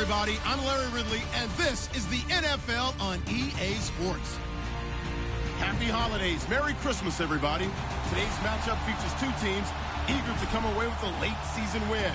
everybody. I'm Larry Ridley, and this is the NFL on EA Sports. Happy holidays. Merry Christmas, everybody. Today's matchup features two teams eager to come away with a late season win.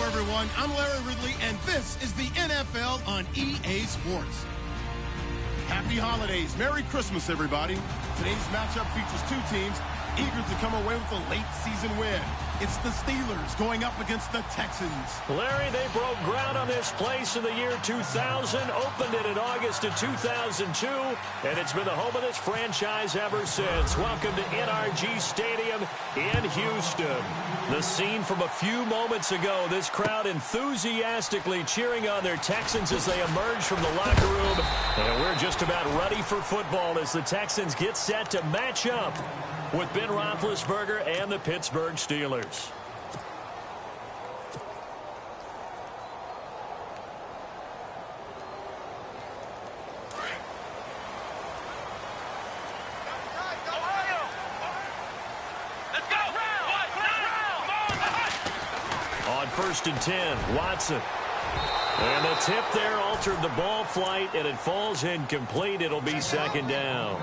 Everyone, I'm Larry Ridley, and this is the NFL on EA Sports. Happy holidays. Merry Christmas, everybody. Today's matchup features two teams eager to come away with a late season win. It's the Steelers going up against the Texans. Larry, they broke ground on this place in the year 2000, opened it in August of 2002, and it's been the home of this franchise ever since. Welcome to NRG Stadium in Houston. The scene from a few moments ago, this crowd enthusiastically cheering on their Texans as they emerge from the locker room. And we're just about ready for football as the Texans get set to match up with Ben Roethlisberger and the Pittsburgh Steelers. On 1st and 10, Watson. And the tip there altered the ball flight, and it falls incomplete. It'll be 2nd down.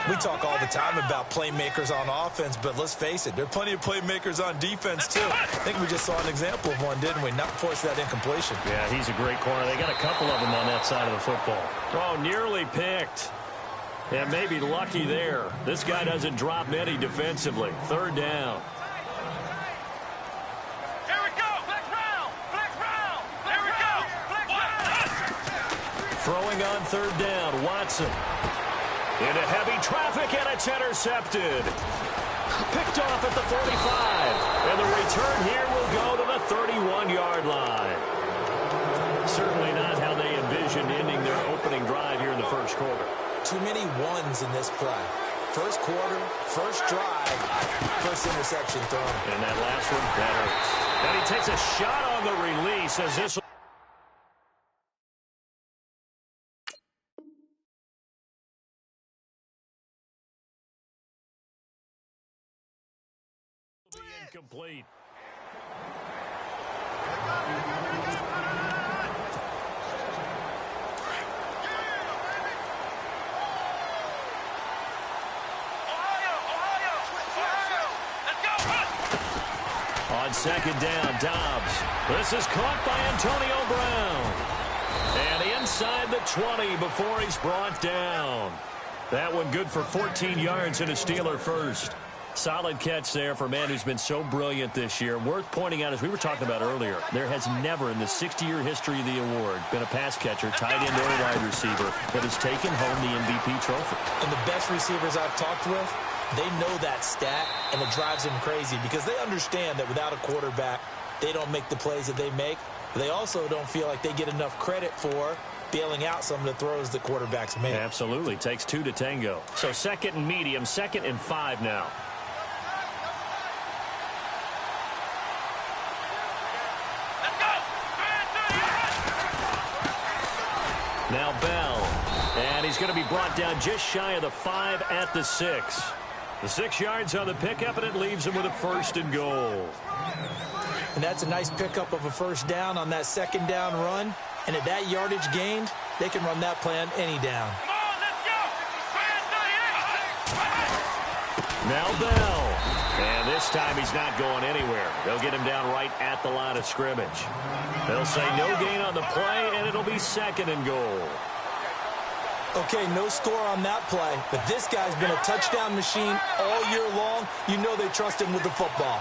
We talk all the time about playmakers on offense, but let's face it, there are plenty of playmakers on defense, too. I think we just saw an example of one, didn't we? Not force that incompletion. Yeah, he's a great corner. They got a couple of them on that side of the football. Oh, nearly picked. And maybe lucky there. This guy doesn't drop many defensively. 3rd down. Here we go. Flex round. Flex round. Here we go. Flex round. Throwing on 3rd down, Watson. Into heavy traffic, and it's intercepted. Picked off at the 45. And the return here will go to the 31-yard line. Certainly not how they envisioned ending their opening drive here in the first quarter. Too many ones in this play. First quarter, first drive, first interception thrown. And that last one, that hurts. And he takes a shot on the release as this will be incomplete. On second down, Dobbs. This is caught by Antonio Brown. And inside the 20 before he's brought down. That one good for 14 yards and a Steeler first. Solid catch there for a man who's been so brilliant this year. Worth pointing out, as we were talking about earlier, there has never in the 60-year history of the award been a pass catcher, tight end, or wide receiver that has taken home the MVP trophy. And the best receivers I've talked with, they know that stat, and it drives them crazy because they understand that without a quarterback, they don't make the plays that they make. But they also don't feel like they get enough credit for bailing out some of the throws the quarterbacks make. Absolutely. Takes two to tango. So second and medium, 2nd and 5 now. Now Bell, and he's going to be brought down just shy of the 5 at the 6. The 6 yards on the pickup, and it leaves him with a 1st and goal. And that's a nice pickup of a first down on that second down run. And at that yardage gained, they can run that play on any down. Now Bell, and this time he's not going anywhere. They'll get him down right at the line of scrimmage. They'll say no gain on the play, and it'll be 2nd and goal. Okay, no score on that play, but this guy's been a touchdown machine all year long. You know they trust him with the football.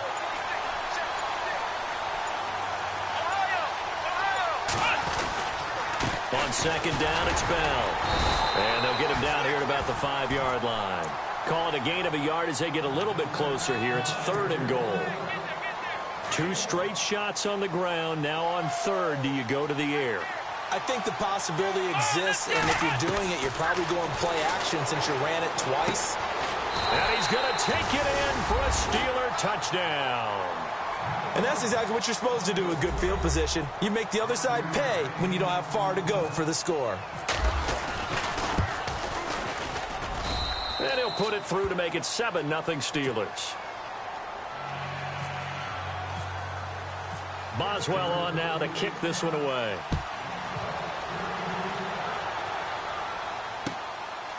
On second down, it's Bell. And they'll get him down here at about the 5-yard line. Call it a gain of a yard as they get a little bit closer here. It's 3rd and goal. 2 straight shots on the ground. Now on 3rd, do you go to the air? I think the possibility exists, and if you're doing it, you're probably going play action since you ran it twice. And he's going to take it in for a Steeler touchdown. And that's exactly what you're supposed to do with good field position. You make the other side pay when you don't have far to go for the score. And he'll put it through to make it 7-0 Steelers. Boswell on now to kick this one away.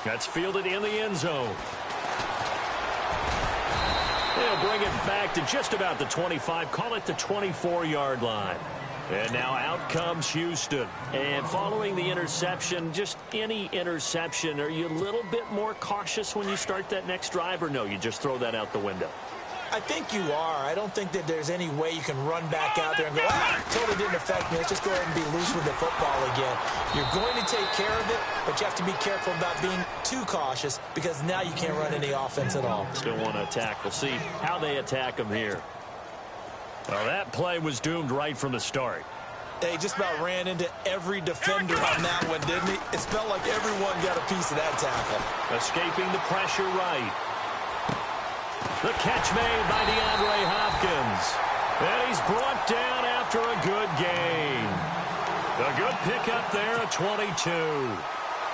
That's fielded in the end zone. They'll bring it back to just about the 25, call it the 24-yard line. And now out comes Houston. And following the interception, just any interception, are you a little bit more cautious when you start that next drive, or no, you just throw that out the window? I think you are. I don't think that there's any way you can run back out there and go, totally didn't affect me. Let's just go ahead and be loose with the football again. You're going to take care of it, but you have to be careful about being too cautious because now you can't run any offense at all. Still want to attack. We'll see how they attack them here. Well, that play was doomed right from the start. They just about ran into every defender on that one, didn't he? It felt like everyone got a piece of that tackle. Escaping the pressure right. The catch made by DeAndre Hopkins. And he's brought down after a good gain. A good pickup there at 22.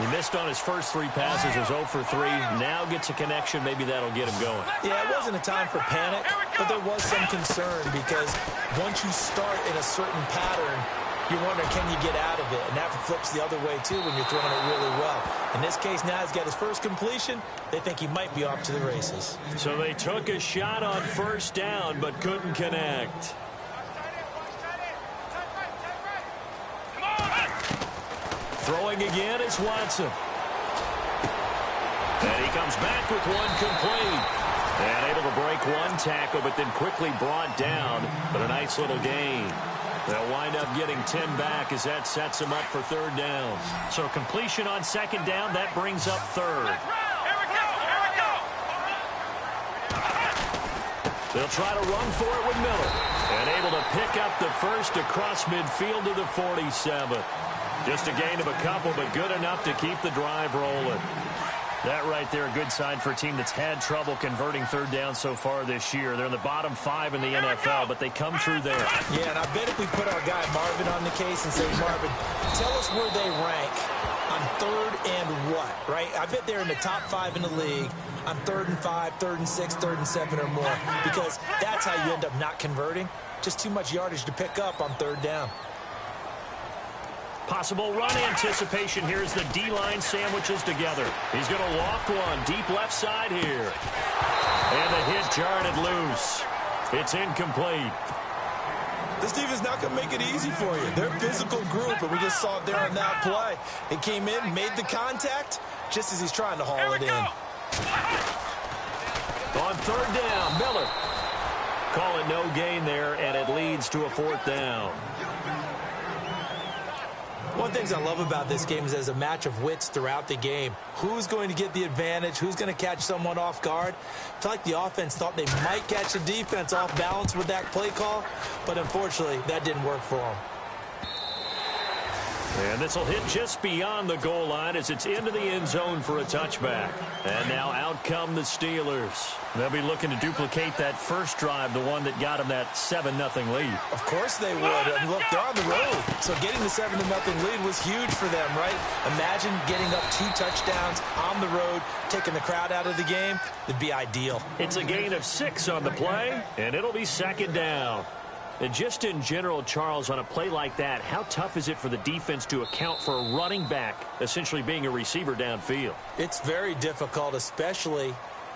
He missed on his first 3 passes, was 0 for 3. Now gets a connection. Maybe that'll get him going. Yeah, it wasn't a time for panic, but there was some concern because once you start in a certain pattern, you're wondering, can you get out of it? And that flips the other way, too, when you're throwing it really well. In this case, now he's got his first completion. They think he might be off to the races. So they took a shot on first down, but couldn't connect. Throwing again is Watson. And he comes back with one complete. And able to break one tackle, but then quickly brought down. But a nice little gain. They'll wind up getting 10 back as that sets them up for 3rd down. So completion on 2nd down, that brings up 3rd. They'll try to run for it with Miller. And able to pick up the first across midfield to the 47. Just a gain of a couple, but good enough to keep the drive rolling. That right there, a good sign for a team that's had trouble converting third down so far this year. They're in the bottom 5 in the NFL, but they come through there. Yeah, and I bet if we put our guy Marvin on the case and say, Marvin, tell us where they rank on third and what, right? I bet they're in the top 5 in the league on 3rd and 5, 3rd and 6, 3rd and 7 or more, because that's how you end up not converting. Just too much yardage to pick up on third down. Possible run anticipation here as the D-line sandwiches together. He's going to loft one deep left side here. And the hit jarred it loose. It's incomplete. This defense not going to make it easy for you. They're a physical group, and we just saw it there on that play. It came in, made the contact, just as he's trying to haul it in. On third down, Miller. Call it no gain there, and it leads to a 4th down. One of the things I love about this game is there's a match of wits throughout the game. Who's going to get the advantage? Who's going to catch someone off guard? I feel like the offense thought they might catch the defense off balance with that play call, but unfortunately, that didn't work for them. And this will hit just beyond the goal line as it's into the end zone for a touchback. And now out come the Steelers. They'll be looking to duplicate that first drive, the one that got them that 7-0 lead. Of course they would. And look, they're on the road. So getting the 7-0 lead was huge for them, right? Imagine getting up 2 touchdowns on the road, taking the crowd out of the game. It'd be ideal. It's a gain of 6 on the play, and it'll be 2nd down. And just in general, Charles, on a play like that, how tough is it for the defense to account for a running back essentially being a receiver downfield? It's very difficult, especially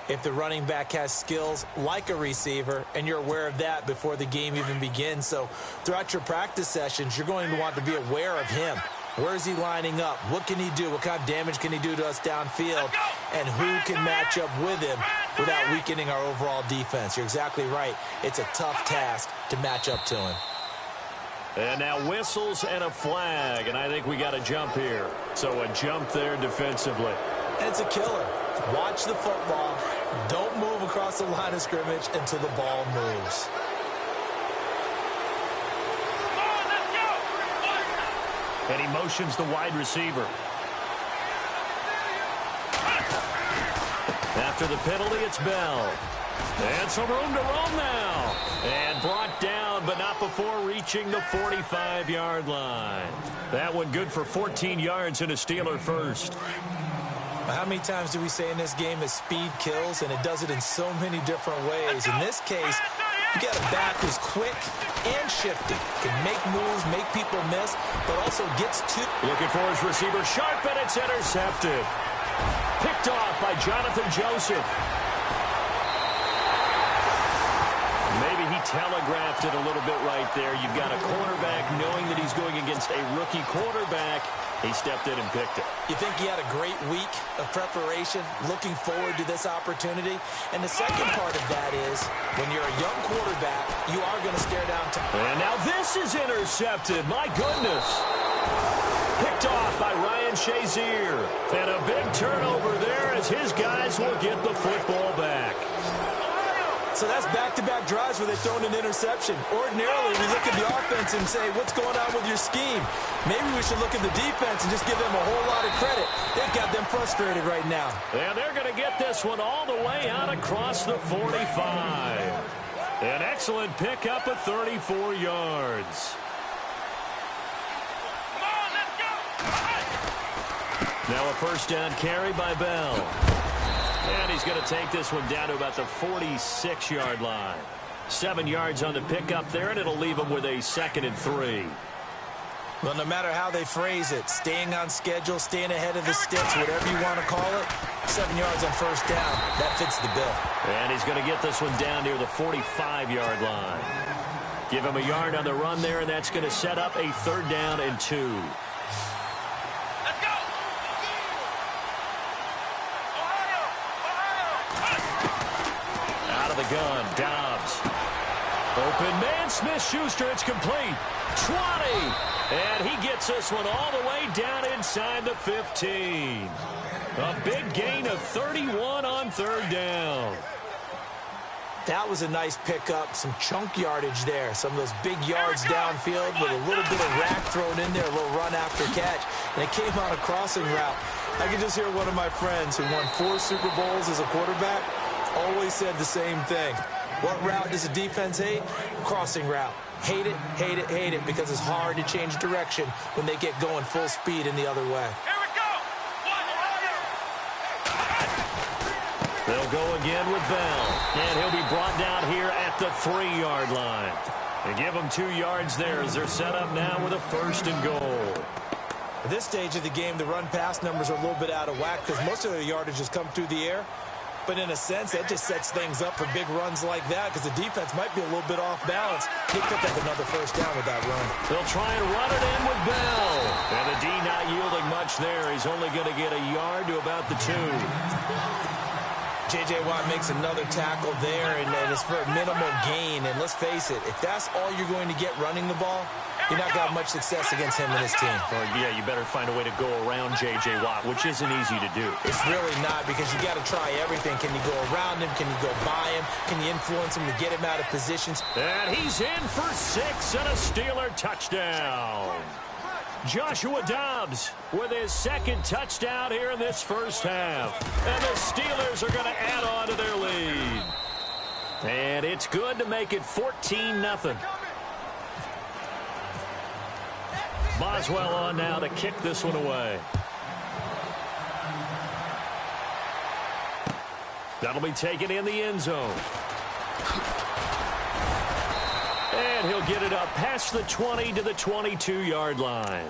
if the running back has skills like a receiver, and you're aware of that before the game even begins. So throughout your practice sessions, you're going to want to be aware of him. Where is he lining up? What can he do? What kind of damage can he do to us downfield? And who can match up with him without weakening our overall defense? You're exactly right. It's a tough task to match up to him. And now whistles and a flag, and I think we got a jump here. So a jump there defensively. And it's a killer. Watch the football. Don't move across the line of scrimmage until the ball moves. And he motions the wide receiver. After the penalty, it's Bell. And some room to roam now. And brought down, but not before reaching the 45-yard line. That one good for 14 yards and a Steeler first. How many times do we say in this game that speed kills, and it does it in so many different ways? In this case, you got a back who's quick and shifty. Can make moves, make people miss, but also gets to... Looking for his receiver, sharp, and it's intercepted. Picked off by Jonathan Joseph. Maybe he telegraphed it a little bit right there. You've got a cornerback knowing that he's going against a rookie quarterback. He stepped in and picked it. You think he had a great week of preparation, looking forward to this opportunity? And the second part of that is, when you're a young quarterback, you are going to stare down... And now this is intercepted. My goodness. Picked off by Ryan Shazier. And a big turnover there as his guys will get the football back. So that's back-to-back drives where they throw an interception. Ordinarily, we look at the offense and say, what's going on with your scheme? Maybe we should look at the defense and just give them a whole lot of credit. They've got them frustrated right now. And they're going to get this one all the way out across the 45. An excellent pickup of 34 yards. Now a first down carry by Bell. And he's going to take this one down to about the 46-yard line. 7 yards on the pickup there, and it'll leave him with a 2nd and 3. Well, no matter how they phrase it, staying on schedule, staying ahead of the sticks, whatever you want to call it, 7 yards on first down, that fits the bill. And he's going to get this one down near the 45-yard line. Give him a yard on the run there, and that's going to set up a 3rd down and 2. Gun, Dobbs. Open man, Smith-Schuster, it's complete. 20. And he gets this one all the way down inside the 15. A big gain of 31 on 3rd down. That was a nice pickup, some chunk yardage there. Some of those big yards downfield with a little bit of rack thrown in there, a little run after catch. And it came on a crossing route. I can just hear one of my friends who won 4 Super Bowls as a quarterback always said the same thing. What route does a defense hate? Crossing route. Hate it, hate it, hate it, because it's hard to change direction when they get going full speed in the other way. They'll go again with Bell, and he'll be brought down here at the 3-yard line. They give them 2 yards there as they're set up now with a 1st and goal. At this stage of the game, the run-pass numbers are a little bit out of whack because most of their yardage has come through the air. But in a sense, that just sets things up for big runs like that because the defense might be a little bit off balance. He picked up another 1st down with that run. They'll try and run it in with Bell. And the D not yielding much there. He's only going to get a yard to about the 2. J.J. Watt makes another tackle there, and it's for a minimal gain. And let's face it, if that's all you're going to get running the ball, you're not going to have much success against him and his team. Or, yeah, you better find a way to go around J.J. Watt, which isn't easy to do. It's really not, because you got to try everything. Can you go around him? Can you go by him? Can you influence him to get him out of positions? And he's in for 6 and a Steeler touchdown. Joshua Dobbs with his 2nd touchdown here in this 1st half. And the Steelers are going to add on to their lead. And it's good to make it 14-0. Boswell on now to kick this one away. That'll be taken in the end zone. And he'll get it up past the 20 to the 22-yard line.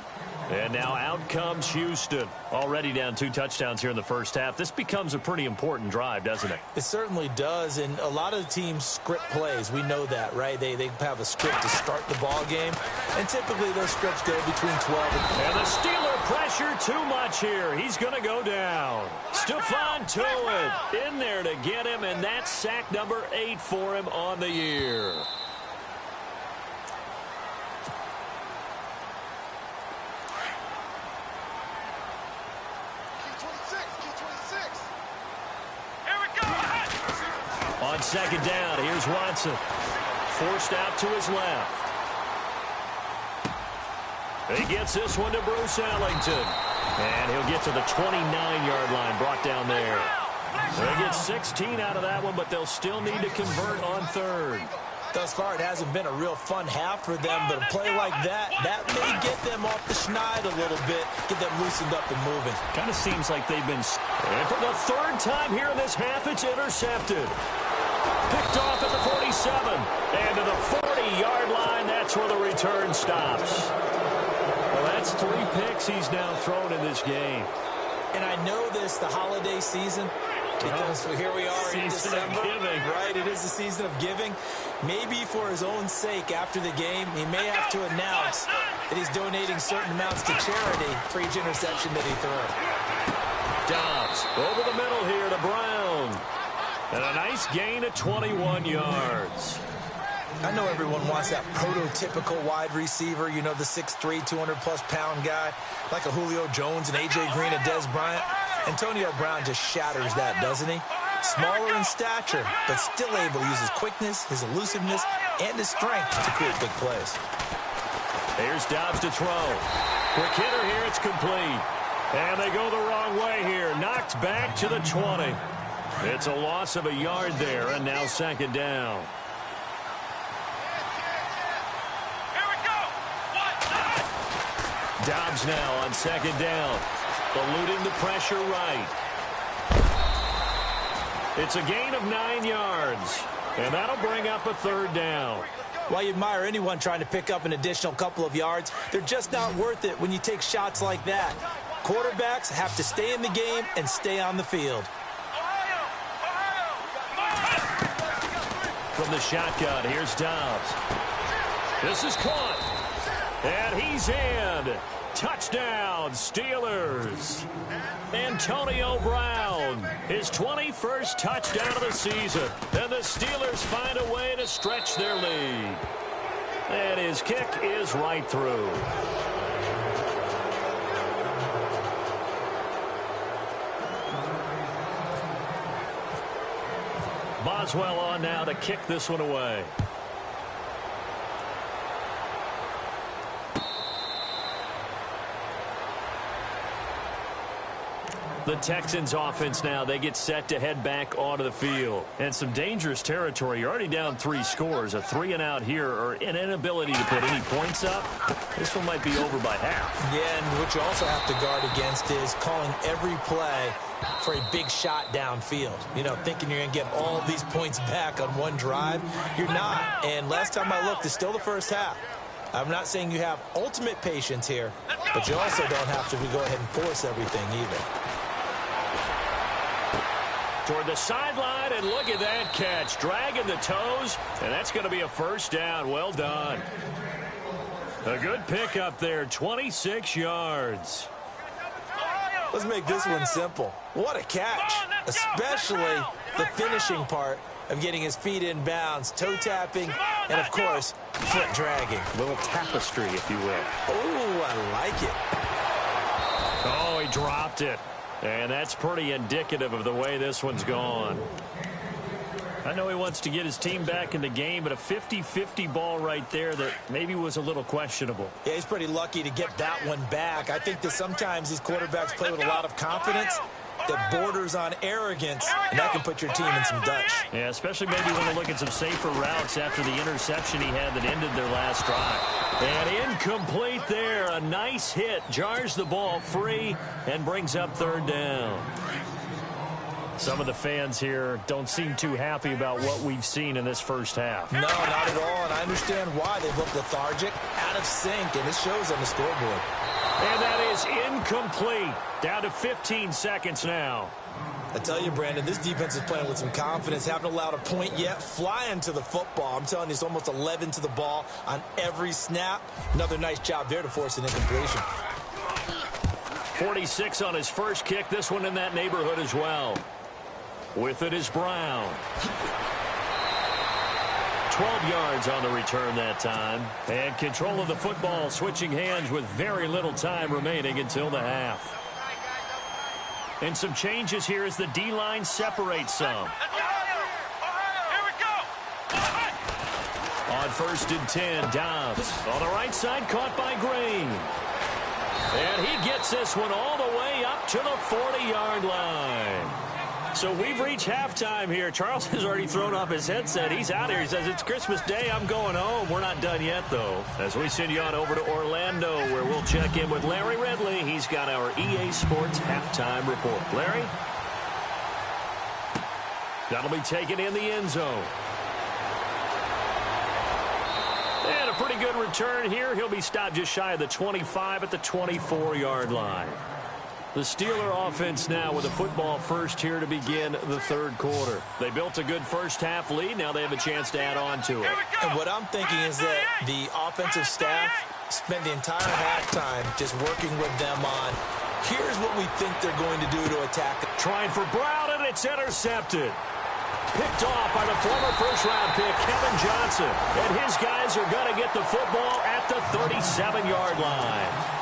And now out comes Houston. Already down 2 touchdowns here in the 1st half. This becomes a pretty important drive, doesn't it? It certainly does, and a lot of the teams script plays. We know that, right? They have a script to start the ball game, and typically those scripts go between 12 and the Steeler pressure too much here. He's going to go down. Stephon Tuitt in there to get him, and that's sack number 8 for him on the year. On 2nd down, here's Watson. Forced out to his left. He gets this one to Bruce Ellington. And he'll get to the 29-yard line, brought down there. They get 16 out of that one, but they'll still need to convert on 3rd. Thus far, it hasn't been a real fun half for them, but a play like that may get them off the schneid a little bit, get them loosened up and moving. Kind of seems like they've been... And for the 3rd time here in this half, it's intercepted. Picked off at the 47. And to the 40-yard line, that's where the return stops. Well, that's 3 picks he's now thrown in this game. And I know this, the holiday season, because here we are in December, right? It is the season of giving. Maybe for his own sake, after the game, he may have to announce that he's donating certain amounts to charity for each interception that he threw. Dobbs over the middle here to Brown. And a nice gain of 21 yards. I know everyone wants that prototypical wide receiver, you know, the 6'3", 200-plus pound guy, like a Julio Jones and A.J. Green and Dez Bryant. Antonio Brown just shatters that, doesn't he? Smaller in stature, but still able to use his quickness, his elusiveness, and his strength to create big plays. Here's Dobbs to throw. Quick hitter here, it's complete. And they go the wrong way here. Knocked back to the 20. It's a loss of a yard there, and now 2nd down. Dobbs now on 2nd down, eluding the pressure right. It's a gain of 9 yards, and that'll bring up a 3rd down. While you admire anyone trying to pick up an additional couple of yards, they're just not worth it when you take shots like that. Quarterbacks have to stay in the game and stay on the field. From the shotgun, here's Dobbs. This is caught. And he's in. Touchdown, Steelers. Antonio Brown, his 21st touchdown of the season. And the Steelers find a way to stretch their lead. And his kick is right through. Boswell on now to kick this one away. The Texans offense now, they get set to head back onto the field. And some dangerous territory. You're already down 3 scores. A 3-and-out here or an inability to put any points up. This one might be over by half. Yeah, and what you also have to guard against is calling every play for a big shot downfield. You know, thinking you're going to get all these points back on one drive. You're not. And last time I looked, it's still the first half. I'm not saying you have ultimate patience here, but you also don't have to go ahead and force everything either. Toward the sideline, and look at that catch. Dragging the toes, and that's going to be a first down. Well done. A good pickup there, 26 yards. Let's make this one simple. What a catch, especially the finishing part of getting his feet in bounds, toe tapping, and, of course, foot dragging. A little tapestry, if you will. Oh, I like it. Oh, he dropped it. And that's pretty indicative of the way this one's gone. I know he wants to get his team back in the game, but a 50-50 ball right there that maybe was a little questionable. Yeah, he's pretty lucky to get that one back. I think that sometimes these quarterbacks play with a lot of confidence that borders on arrogance, and that can put your team in some Dutch. Yeah, especially maybe when you look at some safer routes after the interception he had that ended their last drive. And incomplete there. A nice hit. Jars the ball free and brings up third down. Some of the fans here don't seem too happy about what we've seen in this first half. No, not at all, and I understand why. They look lethargic, out of sync, and it shows on the scoreboard. And that is incomplete. Down to 15 seconds now. I tell you, Brandon, this defense is playing with some confidence. Haven't allowed a point yet. Flying to the football. I'm telling you, it's almost 11 to the ball on every snap. Another nice job there to force an incompletion. 46 on his first kick. This one in that neighborhood as well. With it is Brown. 12 yards on the return that time. And control of the football switching hands with very little time remaining until the half. And some changes here as the D-line separates some. On 1st and 10, Dobbs on the right side, caught by Green. And he gets this one all the way up to the 40-yard line. So we've reached halftime here. Charles has already thrown off his headset. He's out here. He says, it's Christmas Day. I'm going home. We're not done yet, though. As we send you on over to Orlando, where we'll check in with Larry Ridley. He's got our EA Sports halftime report. Larry? That'll be taken in the end zone. And a pretty good return here. He'll be stopped just shy of the 25 at the 24-yard line. The Steeler offense now with a football first here to begin the third quarter. They built a good first half lead. Now they have a chance to add on to it. And what I'm thinking is that the offensive staff spent the entire halftime just working with them on, here's what we think they're going to do to attack. Trying for Brown, and it's intercepted. Picked off by the former first-round pick, Kevin Johnson. And his guys are going to get the football at the 37-yard line.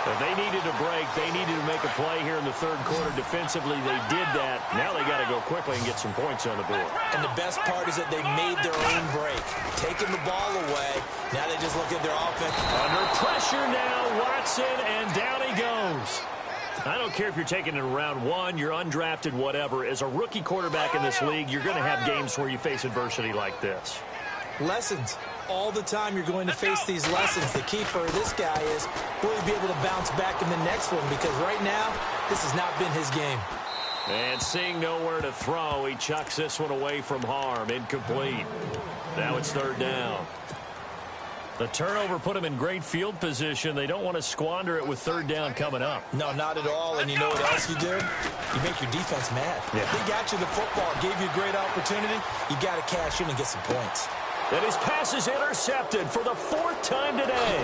If they needed a break, they needed to make a play here in the third quarter. Defensively, they did that. Now they got to go quickly and get some points on the board. And the best part is that they made their own break. Taking the ball away. Now they just look at their offense. Under pressure now, Watson, and down he goes. I don't care if you're taking it in round 1, you're undrafted, whatever. As a rookie quarterback in this league, you're going to have games where you face adversity like this. Lessons. All the time you're going to face these lessons. The key for this guy is will he be able to bounce back in the next one, because right now this has not been his game. And seeing nowhere to throw, he chucks this one away from harm. Incomplete. Now it's third down. The turnover put him in great field position. They don't want to squander it with third down coming up. No, not at all. And you know what else you do? You make your defense mad. Yeah. They got you the football, gave you a great opportunity. You got to cash in and get some points. And his pass is intercepted for the 4th time today.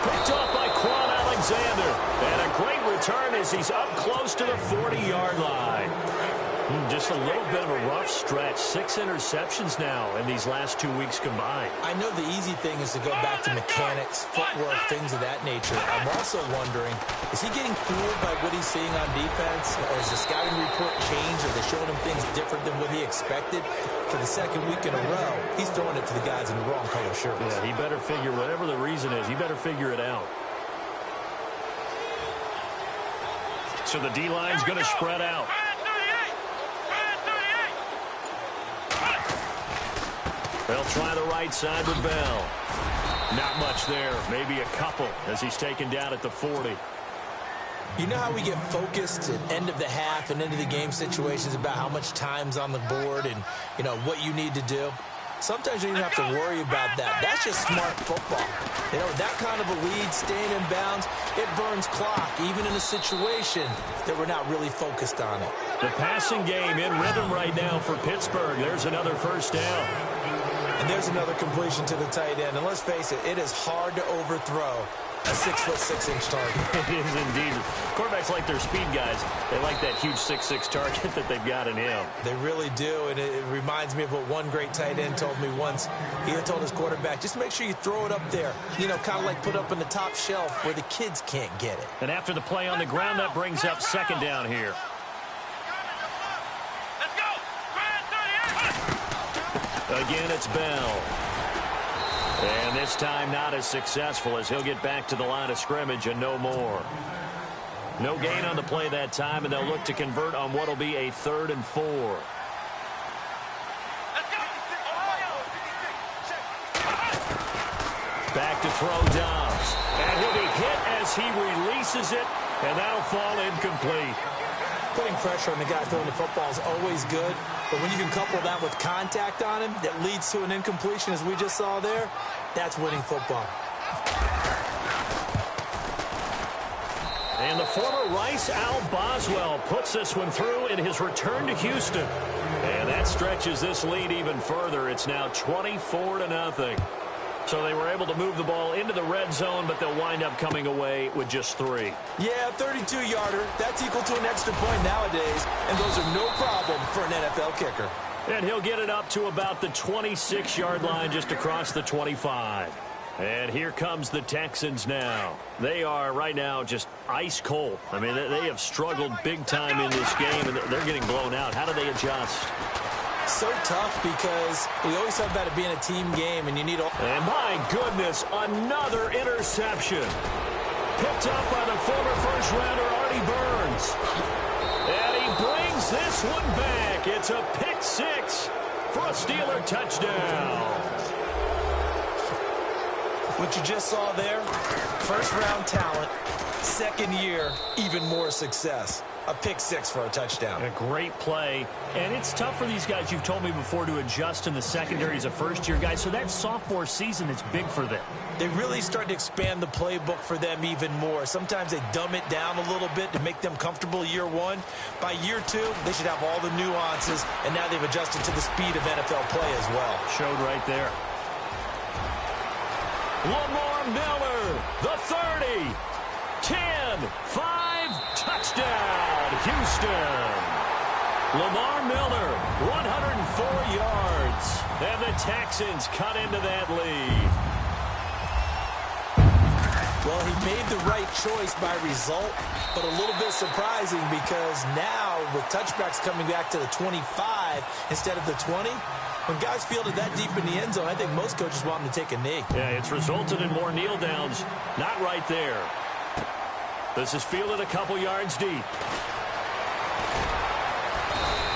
Picked off by Quan Alexander. And a great return as he's up close to the 40-yard line. Just a little bit of a rough stretch. 6 interceptions now in these last 2 weeks combined. I know the easy thing is to go back to mechanics, footwork, things of that nature. I'm also wondering, is he getting fooled by what he's seeing on defense? Or has the scouting report changed? Are they showing him things different than what he expected? For the second week in a row, he's throwing it to the guys in the wrong color shirts. Yeah, he better figure, whatever the reason is, he better figure it out. So the D-line's going to spread out. They'll try the right side with Bell. Not much there. Maybe a couple as he's taken down at the 40. You know how we get focused at end of the half and into the game situations about how much time's on the board and, you know, what you need to do? Sometimes you don't even have to worry about that. That's just smart football. You know, that kind of a lead, staying in bounds, it burns clock, even in a situation that we're not really focused on it. The passing game in rhythm right now for Pittsburgh. There's another first down. And there's another completion to the tight end. And let's face it, it is hard to overthrow a 6'6" target. It is indeed. Quarterbacks like their speed guys. They like that huge 6'6" target that they've got in him. They really do, and it reminds me of what one great tight end told me once. He had told his quarterback, just make sure you throw it up there. You know, kind of like put up in the top shelf where the kids can't get it. And after the play on the ground, that brings up second down here. Let's go. Again, it's Bell. And this time not as successful as he'll get back to the line of scrimmage and no more. No gain on the play that time, and they'll look to convert on what will be a 3rd and 4. Back to throw Dobbs. And he'll be hit as he releases it, and that'll fall incomplete. Putting pressure on the guy throwing the football is always good, but when you can couple that with contact on him that leads to an incompletion, as we just saw there, that's winning football. And the former Rice Al Boswell puts this one through in his return to Houston. And that stretches this lead even further. It's now 24-0. So they were able to move the ball into the red zone, but they'll wind up coming away with just 3. Yeah, 32-yarder. That's equal to an extra point nowadays, and those are no problem for an NFL kicker. And he'll get it up to about the 26-yard line, just across the 25. And here comes the Texans now. They are right now just ice cold. I mean, they have struggled big time in this game, and they're getting blown out. How do they adjust? So tough because we always talk about it being a team game, and you need all... And my goodness, another interception. Picked up by the former first-rounder Artie Burns. And he brings this one back. It's a pick 6 for a Steeler touchdown. What you just saw there, first-round talent, second year, even more success. A pick 6 for a touchdown. A great play. And it's tough for these guys, you've told me before, to adjust in the secondary as a first-year guy. So that sophomore season is big for them. They really start to expand the playbook for them even more. Sometimes they dumb it down a little bit to make them comfortable year 1. By year 2, they should have all the nuances, and now they've adjusted to the speed of NFL play as well. Showed right there. Lamar Miller, the 30, 10, 5, touchdown, Houston. Lamar Miller, 104 yards, and the Texans cut into that lead. Well, he made the right choice by result, but a little bit surprising because now with touchbacks coming back to the 25 instead of the 20, when guys fielded that deep in the end zone, I think most coaches want them to take a knee. Yeah, it's resulted in more kneel downs. Not right there. This is fielded a couple yards deep.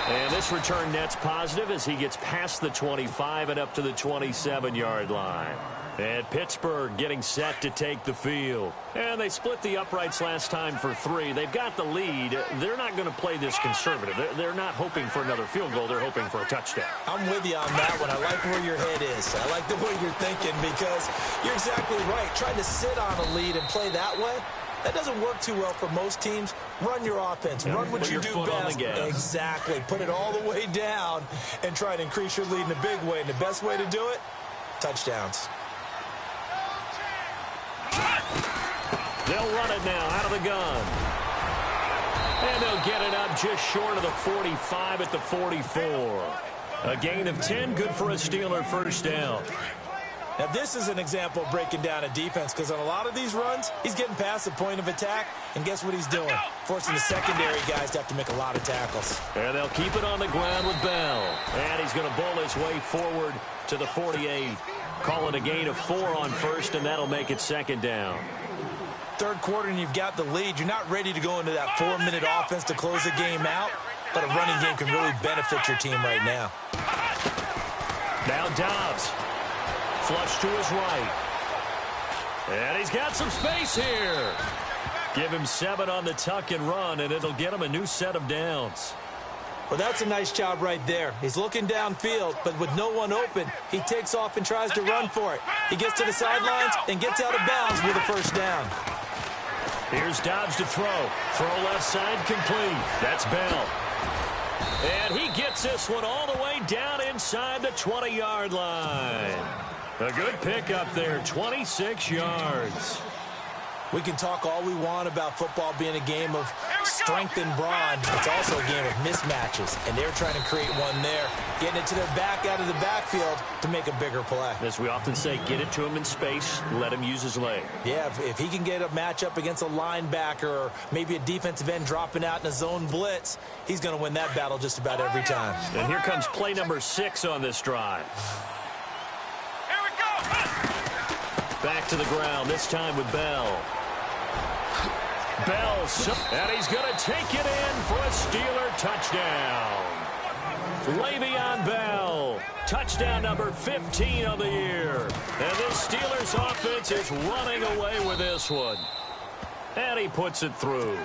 And this return net's positive as he gets past the 25 and up to the 27-yard line. And Pittsburgh getting set to take the field. And they split the uprights last time for 3. They've got the lead. They're not going to play this conservative. They're not hoping for another field goal. They're hoping for a touchdown. I'm with you on that one. I like where your head is. I like the way you're thinking because you're exactly right. Trying to sit on a lead and play that way, that doesn't work too well for most teams. Run your offense. Yeah, run what you do best. Exactly. Put it all the way down and try to increase your lead in a big way. And the best way to do it, touchdowns. They'll run it now out of the gun. And they'll get it up just short of the 45 at the 44. A gain of 10, good for a Steeler first down. Now, this is an example of breaking down a defense because on a lot of these runs, he's getting past the point of attack, and guess what he's doing? Forcing the secondary guys to have to make a lot of tackles. And they'll keep it on the ground with Bell. And he's going to bowl his way forward to the 48. Call it a gain of 4 on first, and that'll make it second down. Third quarter, and you've got the lead. You're not ready to go into that 4-minute offense to close the game out, but a running game can really benefit your team right now. Now Dobbs. Flush to his right. And he's got some space here. Give him 7 on the tuck and run, and it'll get him a new set of downs. Well, that's a nice job right there. He's looking downfield, but with no one open, he takes off and tries to run for it. He gets to the sidelines and gets out of bounds with a first down. Here's Dobbs to throw. Throw left side complete. That's Bell. And he gets this one all the way down inside the 20-yard line. A good pickup there, 26 yards. We can talk all we want about football being a game of strength and brawn. It's also a game of mismatches, and they're trying to create one there, getting it to their back out of the backfield to make a bigger play. As we often say, get it to him in space, let him use his leg. Yeah, if he can get a matchup against a linebacker or maybe a defensive end dropping out in a zone blitz, he's going to win that battle just about every time. And here comes play number 6 on this drive. Back to the ground, this time with Bell. Bell, and he's going to take it in for a Steeler touchdown. Le'Veon Bell, touchdown number 15 of the year. And this Steelers offense is running away with this one. And he puts it through.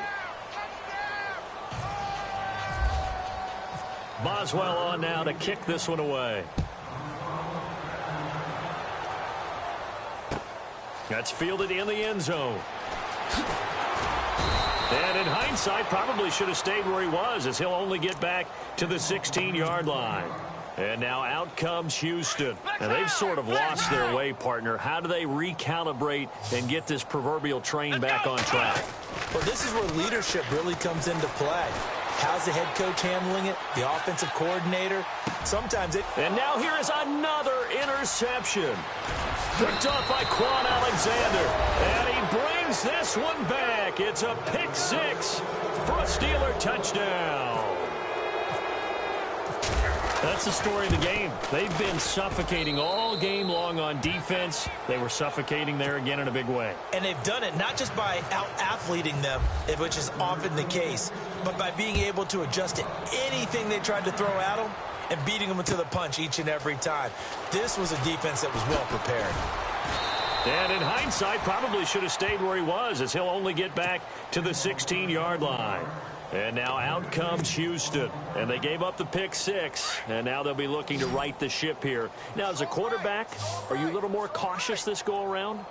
Boswell on now to kick this one away. That's fielded in the end zone. And in hindsight, probably should have stayed where he was, as he'll only get back to the 16-yard line. And now out comes Houston. And they've sort of lost their way, partner. How do they recalibrate and get this proverbial train back on track? Well, this is where leadership really comes into play. How's the head coach handling it? The offensive coordinator? Sometimes it... And now here is another interception. Picked off by Quan Alexander. And he brings this one back. It's a pick 6 for a Steeler touchdown. That's the story of the game. They've been suffocating all game long on defense. They were suffocating there again in a big way. And they've done it not just by out-athleting them, which is often the case, but by being able to adjust to anything they tried to throw at them and beating them to the punch each and every time. This was a defense that was well prepared. And in hindsight, probably should have stayed where he was, as he'll only get back to the 16-yard line. And now out comes Houston. And they gave up the pick 6. And now they'll be looking to right the ship here. Now, as a quarterback, are you a little more cautious this go-around?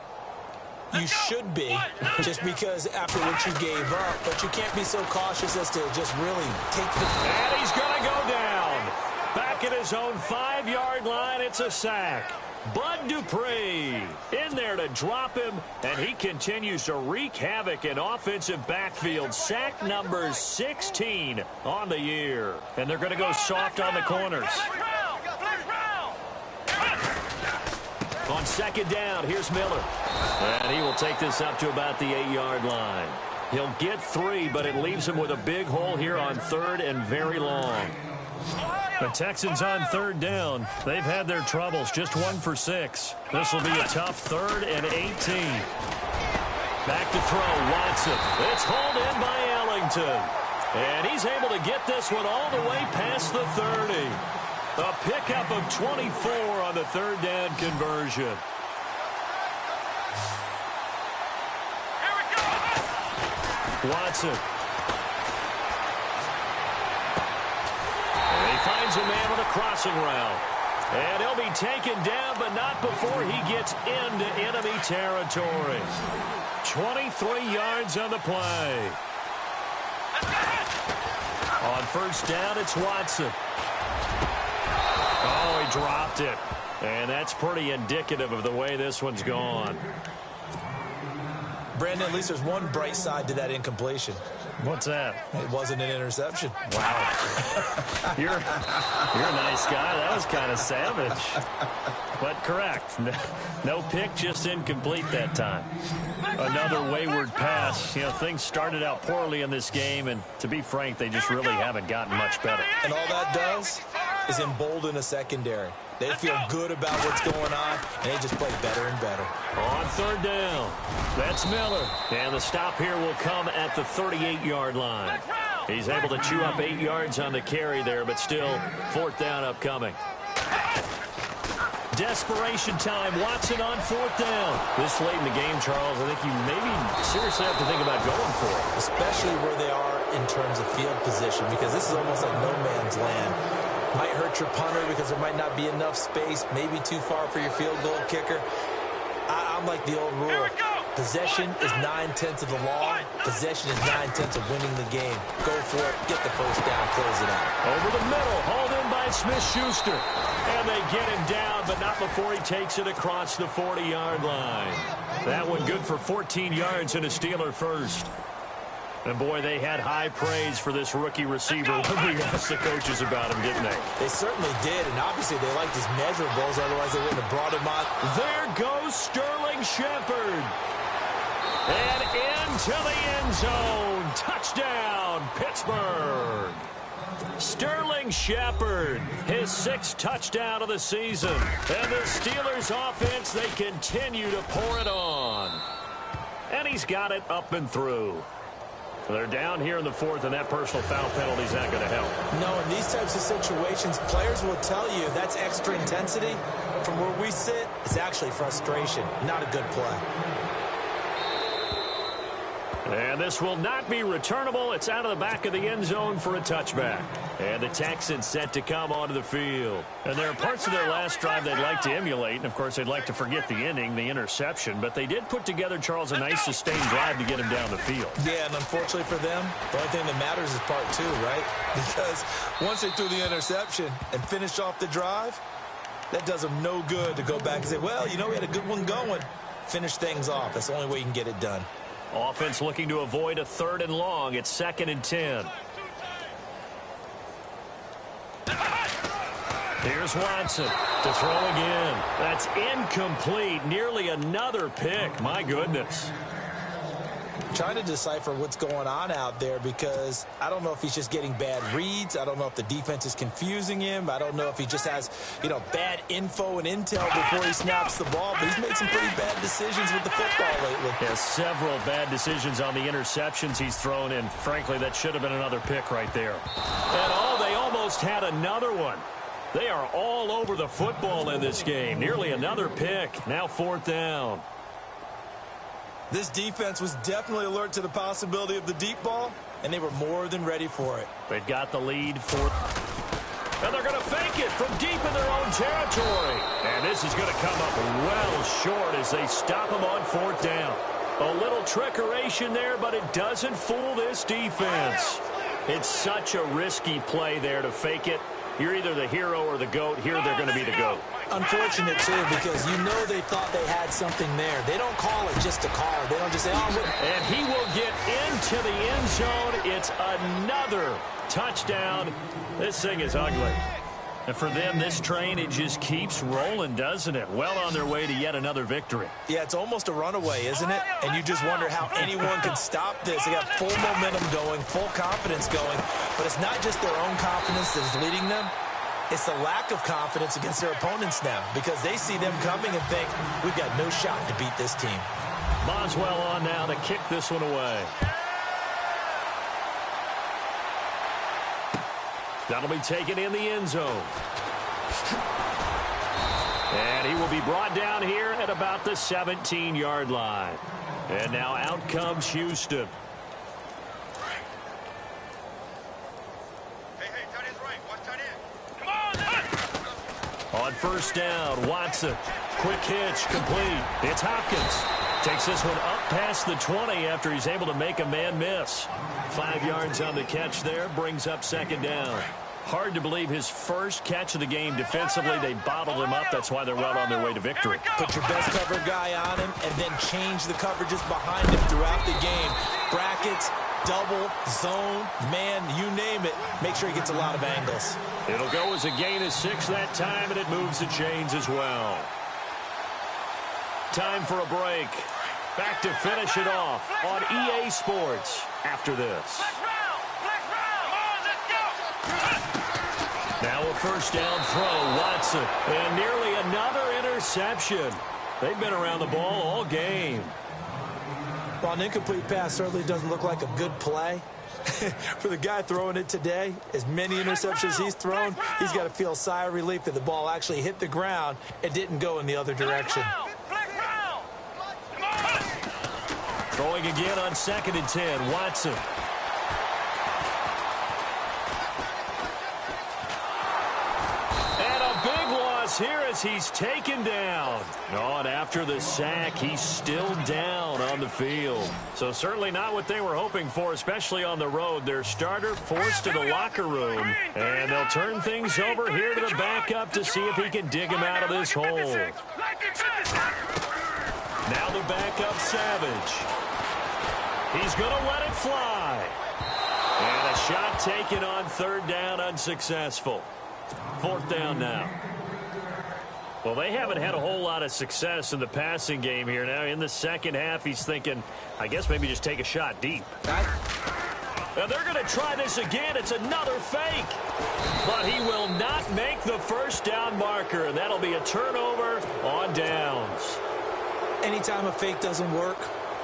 You should be, just because after what you gave up. But you can't be so cautious as to just really take the... And he's going to go down. Back at his own 5-yard line, it's a sack. Bud Dupree in there to drop him, and he continues to wreak havoc in offensive backfield. Sack number 16 on the year. And they're going to go soft on the corners. On second down, here's Miller. And he will take this up to about the 8-yard line. He'll get 3, but it leaves him with a big hole here on 3rd and very long. The Texans on 3rd down. They've had their troubles, just 1 for 6. This will be a tough 3rd and 18. Back to throw, Watson. It's hauled in by Ellington. And he's able to get this one all the way past the 30. A pickup of 24 on the 3rd down conversion. Watson. Finds a man with a crossing route. And he'll be taken down, but not before he gets into enemy territory. 23 yards on the play. On 1st down, it's Watson. Oh, he dropped it. And that's pretty indicative of the way this one's gone. Brandon, at least there's one bright side to that incompletion. What's that? It wasn't an interception. Wow. You're a nice guy. That was kind of savage. But correct. No pick, just incomplete that time. Another wayward pass. You know, things started out poorly in this game, and to be frank, they just really haven't gotten much better. And all that does is embolden a secondary. They feel good about what's going on, and they just play better and better. On third down, that's Miller. And the stop here will come at the 38-yard line. He's able to chew up 8 yards on the carry there, but still fourth down upcoming. Desperation time. Watson on fourth down. This late in the game, Charles, I think you maybe seriously have to think about going for it. Especially where they are in terms of field position, because this is almost like no man's land. Might hurt your punter because there might not be enough space, maybe too far for your field goal kicker. I'm like the old rule. Possession is 9/10 of the law. Possession is 9/10 of winning the game. Go for it. Get the first down. Close it out. Over the middle. Hauled in by Smith-Schuster. And they get him down, but not before he takes it across the 40-yard line. That one good for 14 yards and a Steeler first. And, boy, they had high praise for this rookie receiver when we asked the coaches about him, didn't they? They certainly did, and obviously they liked his measurables, otherwise they wouldn't have brought him on. There goes Sterling Shepard. And into the end zone. Touchdown, Pittsburgh. Sterling Shepard, his 6th touchdown of the season. And the Steelers offense, they continue to pour it on. And he's got it up and through. They're down here in the fourth, and that personal foul penalty is not going to help. No, in these types of situations, players will tell you that's extra intensity. From where we sit, it's actually frustration, not a good play. And this will not be returnable. It's out of the back of the end zone for a touchback. And the Texans set to come onto the field. And there are parts of their last drive they'd like to emulate. And, of course, they'd like to forget the ending, the interception. But they did put together, Charles, a nice sustained drive to get him down the field. Yeah, and unfortunately for them, the only thing that matters is part 2, right? Because once they threw the interception and finished off the drive, that does them no good to go back and say, well, you know, we had a good one going. Finish things off. That's the only way you can get it done. Offense looking to avoid a 3rd and long. It's 2nd and 10. Here's Watson to throw again. That's incomplete. Nearly another pick. My goodness. Trying to decipher what's going on out there, because I don't know if he's just getting bad reads. I don't know if the defense is confusing him. I don't know if he just has, bad info and intel before he snaps the ball. But he's made some pretty bad decisions with the football lately. Yeah, several bad decisions on the interceptions he's thrown in. Frankly, that should have been another pick right there. And they almost had another one. They are all over the football in this game. Nearly another pick. Now 4th down. This defense was definitely alert to the possibility of the deep ball, and they were more than ready for it. They've got the lead for... And they're going to fake it from deep in their own territory. And this is going to come up well short as they stop them on 4th down. A little trickeration there, but it doesn't fool this defense. It's such a risky play there to fake it. You're either the hero or the GOAT. Here they're going to be the GOAT. Unfortunate, too, because they thought they had something there. They don't call it just a call. They don't just say, And he will get into the end zone. It's another touchdown. This thing is ugly. And for them, this train, it just keeps rolling, doesn't it? Well on their way to yet another victory. Yeah, it's almost a runaway, isn't it? And you just wonder how anyone can stop this. They got full momentum going, full confidence going. But it's not just their own confidence that's leading them. It's the lack of confidence against their opponents now, because they see them coming and think, we've got no shot to beat this team. Boswell on now to kick this one away. That'll be taken in the end zone. And he will be brought down here at about the 17-yard line. And now out comes Houston. On 1st down, Watson. Quick hitch, complete. It's Hopkins. Takes this one up past the 20 after he's able to make a man miss. 5 yards on the catch there, brings up 2nd down. Hard to believe his first catch of the game defensively. They bottled him up. That's why they're well on their way to victory. Put your best cover guy on him and then change the coverages behind him throughout the game. Brackets, double, zone, man, you name it. Make sure he gets a lot of angles. It'll go as a gain of 6 that time, and it moves the chains as well. Time for a break. Back to finish it off on EA Sports after this. Now a first down throw, Watson, and nearly another interception. They've been around the ball all game. Well, an incomplete pass certainly doesn't look like a good play. For the guy throwing it today, as many interceptions he's thrown, he's got to feel a sigh of relief that the ball actually hit the ground and didn't go in the other direction. Throwing again on 2nd and 10, Watson. And a big loss here as he's taken down. Oh, and after the sack, he's still down on the field. So certainly not what they were hoping for, especially on the road. Their starter forced to the locker room, and they'll turn things over here to the backup to see if he can dig him out of this hole. Now the backup, Savage. He's going to let it fly. And a shot taken on 3rd down, unsuccessful. 4th down now. Well, they haven't had a whole lot of success in the passing game here. Now, in the second half, he's thinking, I guess maybe just take a shot deep. And they're going to try this again. It's another fake. But he will not make the first down marker, and that'll be a turnover on downs. Anytime a fake doesn't work,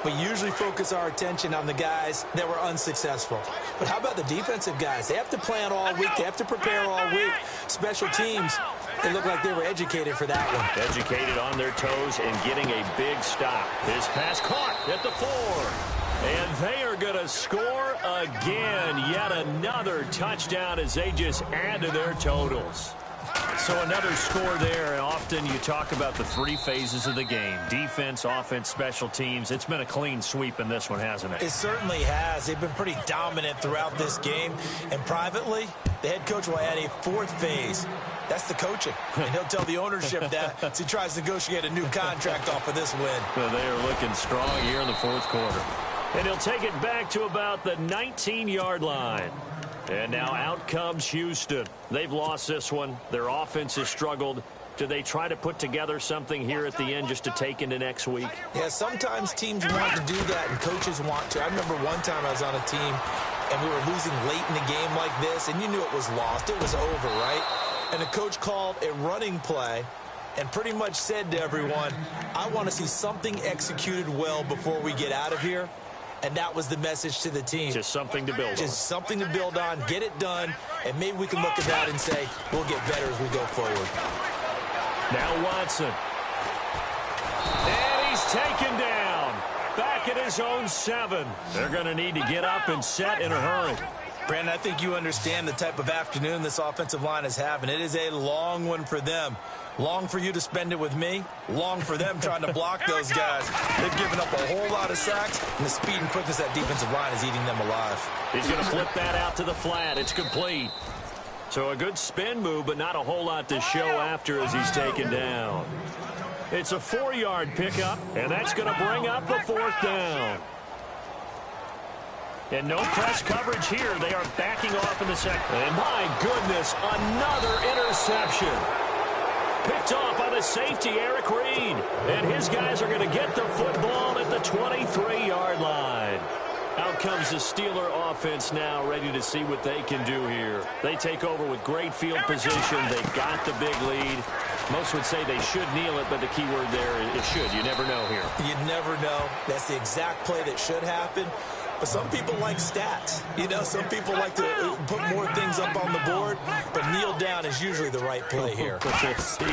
we usually focus our attention on the guys that were unsuccessful. But how about the defensive guys? They have to plan all week. They have to prepare all week. Special teams, it looked like they were educated for that one. Educated on their toes and getting a big stop. His pass caught at the 4. And they are going to score again. Yet another touchdown as they just add to their totals. So another score there, and often you talk about the 3 phases of the game. Defense, offense, special teams. It's been a clean sweep in this one, hasn't it? It certainly has. They've been pretty dominant throughout this game. And privately, the head coach will add a 4th phase. That's the coaching. And he'll tell the ownership that as he tries to negotiate a new contract off of this win. Well, they are looking strong here in the 4th quarter. And he'll take it back to about the 19-yard line. And now out comes Houston. They've lost this one. Their offense has struggled. Do they try to put together something here at the end just to take into next week? Yeah, sometimes teams want to do that and coaches want to. I remember one time I was on a team and we were losing late in a game like this, and you knew it was lost. It was over, right? And the coach called a running play and pretty much said to everyone, I want to see something executed well before we get out of here. And that was the message to the team. Just something to build on. Just something to build on, get it done, and maybe we can look at that and say, we'll get better as we go forward. Now Watson. And he's taken down. Back at his own 7. They're going to need to get up and set in a hurry. Brandon, I think you understand the type of afternoon this offensive line is having. It is a long one for them. Long for you to spend it with me. Long for them trying to block those guys. They've given up a whole lot of sacks, and the speed and quickness that defensive line is eating them alive. He's going to flip that out to the flat. It's complete. So a good spin move, but not a whole lot to show after as he's taken down. It's a 4-yard pickup, and that's going to bring up the 4th down. And no press coverage here. They are backing off in the second. And my goodness, another interception. Picked off by the safety, Eric Reed. And his guys are going to get the football at the 23-yard line. Out comes the Steeler offense now, ready to see what they can do here. They take over with great field position. They've got the big lead. Most would say they should kneel it, but the key word there is should. You never know here. You never know. That's the exact play that should happen. But some people like stats. You know, some people like to put more things up on the board, but kneel down is usually the right play here. We'll see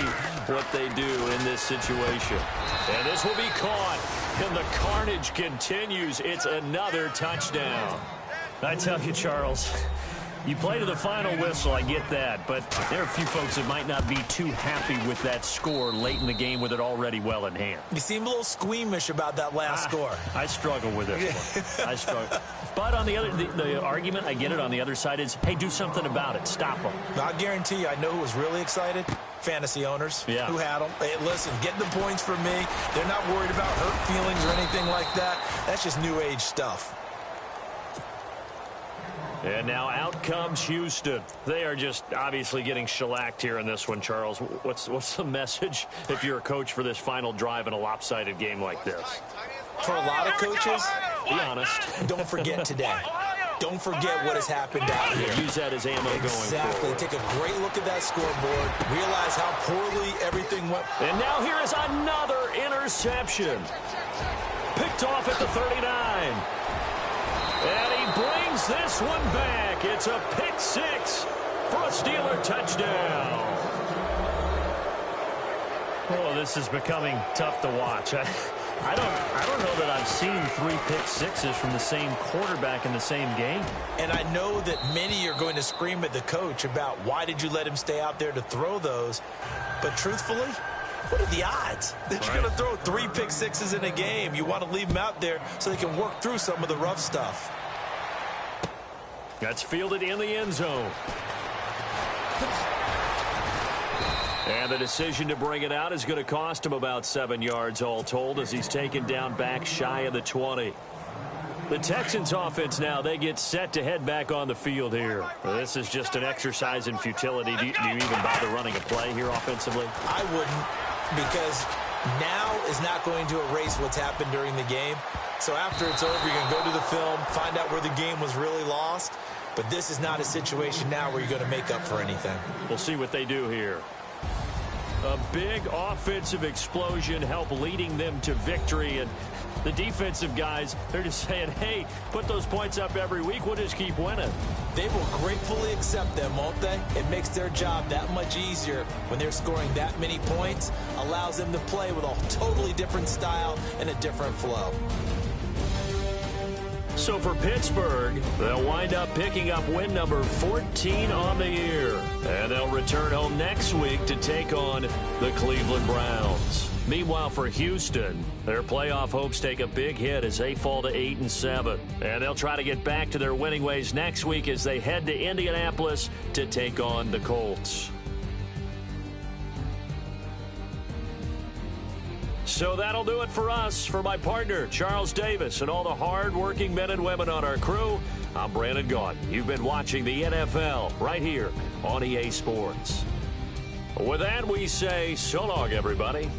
what they do in this situation. And this will be caught, and the carnage continues. It's another touchdown. I tell you, Charles, you play to the final whistle, I get that, but there are a few folks that might not be too happy with that score late in the game with it already well in hand. You seem a little squeamish about that last score. I struggle with this one. I struggle. But on the other, the argument, I get it, on the other side is, hey, do something about it. Stop them. I guarantee you, I know who was really excited. Fantasy owners who had them. Hey, listen, getting the points for me. They're not worried about hurt feelings or anything like that. That's just new age stuff. And now out comes Houston. They are just obviously getting shellacked here in this one, Charles. What's the message if you're a coach for this final drive in a lopsided game like this? For a lot of coaches, be honest. Don't forget today. Don't forget what has happened out here. Use that as ammo going forward. Exactly. Take a great look at that scoreboard. Realize how poorly everything went. And now here is another interception. Picked off at the 39. And he brings this one back. It's a pick six for a Steeler touchdown. Oh, this is becoming tough to watch. I don't know that I've seen 3 pick sixes from the same quarterback in the same game. And I know that many are going to scream at the coach about why did you let him stay out there to throw those. But truthfully, what are the odds that you're going to throw 3 pick sixes in a game? You want to leave them out there so they can work through some of the rough stuff. That's fielded in the end zone. And the decision to bring it out is going to cost him about 7 yards all told as he's taken down back shy of the 20. The Texans offense now, they get set to head back on the field here. This is just an exercise in futility. Do you even bother running a play here offensively? I wouldn't, because now is not going to erase what's happened during the game. So after it's over, you're going to go to the film, find out where the game was really lost. But this is not a situation now where you're going to make up for anything. We'll see what they do here. A big offensive explosion helped leading them to victory. And the defensive guys, they're just saying, hey, put those points up every week. We'll just keep winning. They will gratefully accept them, won't they? It makes their job that much easier when they're scoring that many points. Allows them to play with a totally different style and a different flow. So for Pittsburgh, they'll wind up picking up win number 14 on the year. And they'll return home next week to take on the Cleveland Browns. Meanwhile, for Houston, their playoff hopes take a big hit as they fall to 8-7. And they'll try to get back to their winning ways next week as they head to Indianapolis to take on the Colts. So that'll do it for us. For my partner, Charles Davis, and all the hard-working men and women on our crew, I'm Brandon Gaudin. You've been watching the NFL right here on EA Sports. With that, we say so long, everybody.